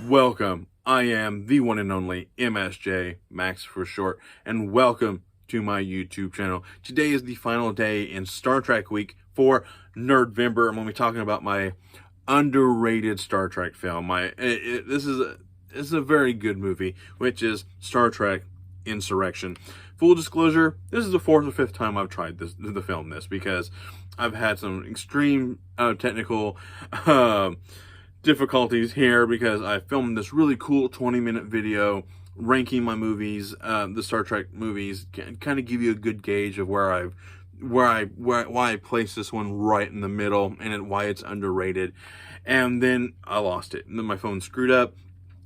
Welcome. I am the one and only MSJ, Max for short, and welcome to my YouTube channel. Today is the final day in Star Trek week for NERDvember. I'm going to be talking about my underrated Star Trek film. This is a very good movie, which is Star Trek Insurrection. Full disclosure, this is the fourth or fifth time I've tried to film this because I've had some extreme technical difficulties here because I filmed this really cool 20-minute video ranking my movies, the Star Trek movies, kind of give you a good gauge of why I placed this one right in the middle and why it's underrated. And then I lost it, and then my phone screwed up.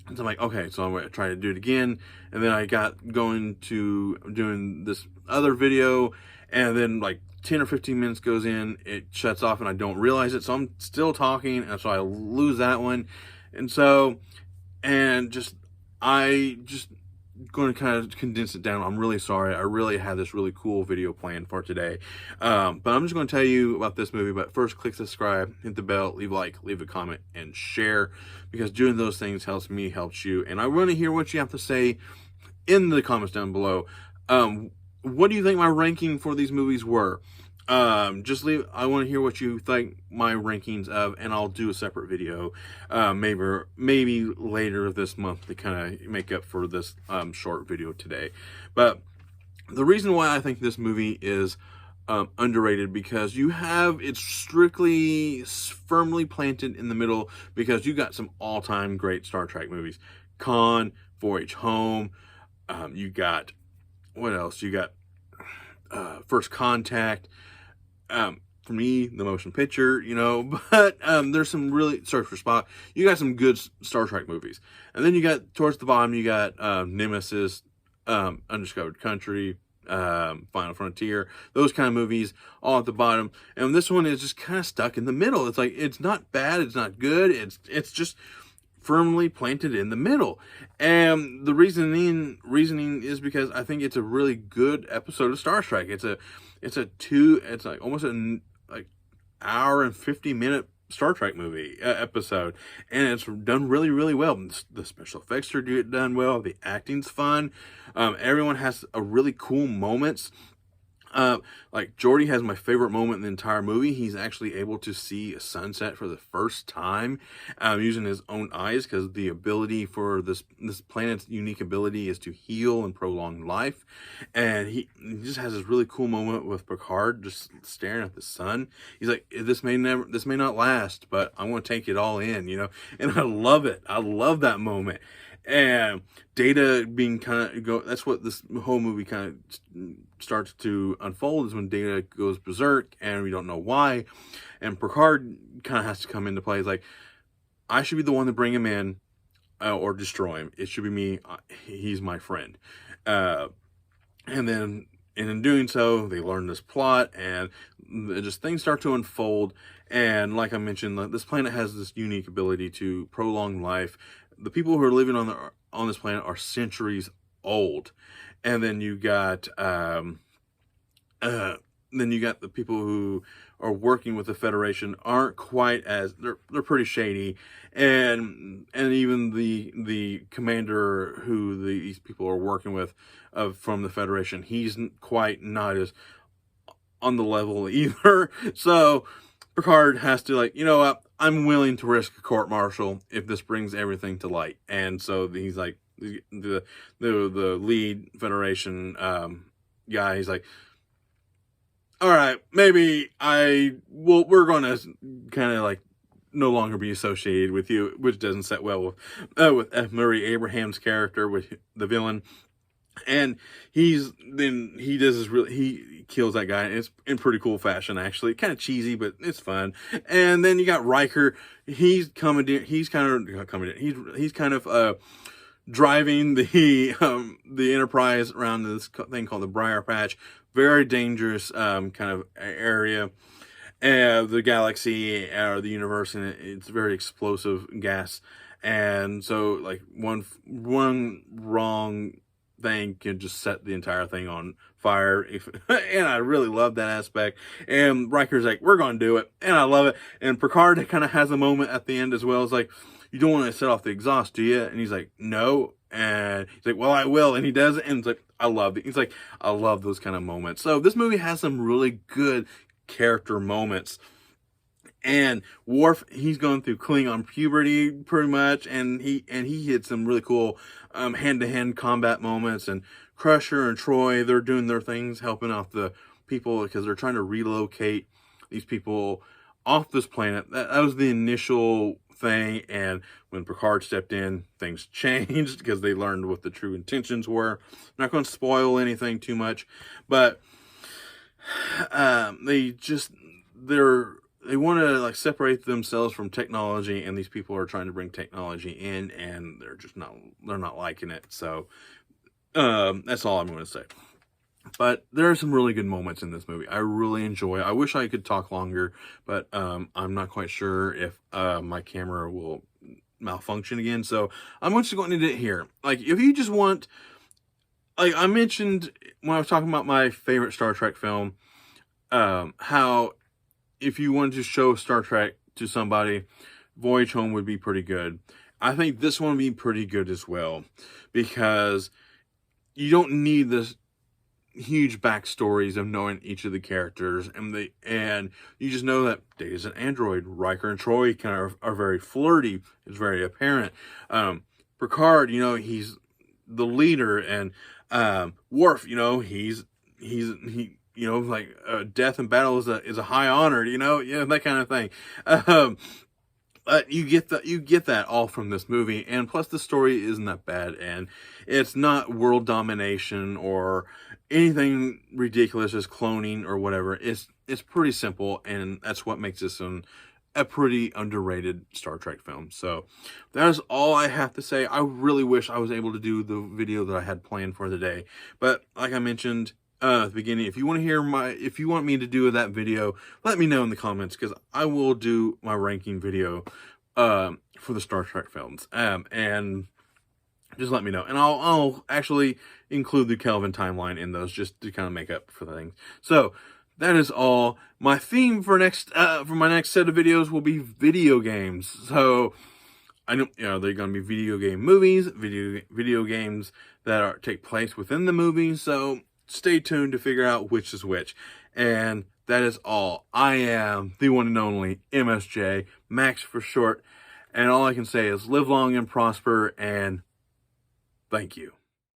And so I'm like, okay, so I'm going to try to do it again. And then I got going to doing this other video, and then like 10 or 15 minutes goes in, it shuts off, and I don't realize it. So I'm still talking, and so I lose that one. And so, I just going to kind of condense it down. I'm really sorry. I really had this really cool video planned for today. But I'm just going to tell you about this movie. But first, click subscribe, hit the bell, leave a like, leave a comment, and share, because doing those things helps me, helps you. And I want to hear what you have to say in the comments down below. What do you think my ranking for these movies were? I want to hear what you think my rankings of, and I'll do a separate video, maybe later this month to kind of make up for this short video today. But the reason why I think this movie is underrated, because it's strictly firmly planted in the middle, because you got some all-time great Star Trek movies. Con, 4H Home, you got, what else? You got First Contact, for me, the motion picture, but there's some really, Search for Spock. You got some good Star Trek movies. And then you got, towards the bottom, you got Nemesis, Undiscovered Country, Final Frontier, those kind of movies all at the bottom. And this one is just kind of stuck in the middle. It's like, it's not bad, it's not good, it's just firmly planted in the middle. And the reasoning is because I think it's a really good episode of Star Trek. It's like almost an hour and 50-minute Star Trek movie episode, and it's done really, really well. The special effects are done well. The acting's fun. Everyone has a really cool moments. Like Geordi has my favorite moment in the entire movie. He's actually able to see a sunset for the first time using his own eyes, because the ability for this planet's unique ability is to heal and prolong life. And he just has this really cool moment with Picard just staring at the sun. He's like, this may not last, but I want to take it all in, and I love it. I love that moment. And Data being that's what this whole movie kind of starts to unfold, is when Data goes berserk and we don't know why. And Picard kind of has to come into play. He's like, I should be the one to bring him in or destroy him. It should be me. He's my friend. And in doing so, they learn this plot, and just things start to unfold. And like I mentioned, this planet has this unique ability to prolong life. The people who are living on this planet are centuries old. And then you got the people who are working with the Federation aren't quite as, they're pretty shady. And even the commander who these people are working with from the Federation, he's not as on the level either. So Picard has to, like, you know what, I'm willing to risk a court-martial if this brings everything to light. And so he's like, the lead Federation guy, he's like, all right, maybe we're going to kind of like no longer be associated with you, which doesn't set well with F. Murray Abraham's character, with the villain. And he kills that guy. It's in pretty cool fashion, actually. Kind of cheesy, but it's fun. And then you got Riker. He's kind of driving the Enterprise around this thing called the Briar Patch. Very dangerous kind of area. The galaxy or the universe, and it's very explosive gas. And so, like, one wrong thing can just set the entire thing on fire. And I really love that aspect. And Riker's like, we're going to do it. And I love it. And Picard kind of has a moment at the end as well. It's like, you don't want to set off the exhaust, do you? And he's like, no. And he's like, well, I will. And he does it. And it's like, I love it. He's like, I love those kind of moments. So this movie has some really good character moments. And Worf, he's going through Klingon puberty pretty much, and he hit some really cool hand-to-hand combat moments. And Crusher and Troy, they're doing their things, helping out the people because they're trying to relocate these people off this planet. That was the initial thing, and when Picard stepped in, things changed because they learned what the true intentions were. I'm not going to spoil anything too much, but they want to like separate themselves from technology, and these people are trying to bring technology in, and they're not liking it. So that's all I'm going to say. But there are some really good moments in this movie. I really enjoy it. I wish I could talk longer, but I'm not quite sure if my camera will malfunction again. So I'm just going to end it here. Like, if you just want, like I mentioned when I was talking about my favorite Star Trek film, how if you wanted to show Star Trek to somebody, Voyage Home would be pretty good. I think this one would be pretty good as well, because you don't need this huge backstories of knowing each of the characters, and you just know that Data's an android. Riker and Troy kind of are very flirty. It's very apparent. Picard, he's the leader, and Worf, like death in battle is a high honor, that kind of thing. You get that all from this movie, and plus the story isn't that bad, and it's not world domination or anything ridiculous as cloning or whatever. It's pretty simple, and that's what makes this a pretty underrated Star Trek film. So that is all I have to say. I really wish I was able to do the video that I had planned for the day, but like I mentioned at the beginning, if you want me to do that video, let me know in the comments, because I will do my ranking video for the Star Trek films, and just let me know, and I'll actually include the Kelvin timeline in those, just to kind of make up for the things. So that is all. My theme for my next set of videos will be video games. So I know they're going to be video game movies, video games that take place within the movies. So stay tuned to figure out which is which. And that is all. I am the one and only MSJ, Max for short. And all I can say is live long and prosper, and thank you.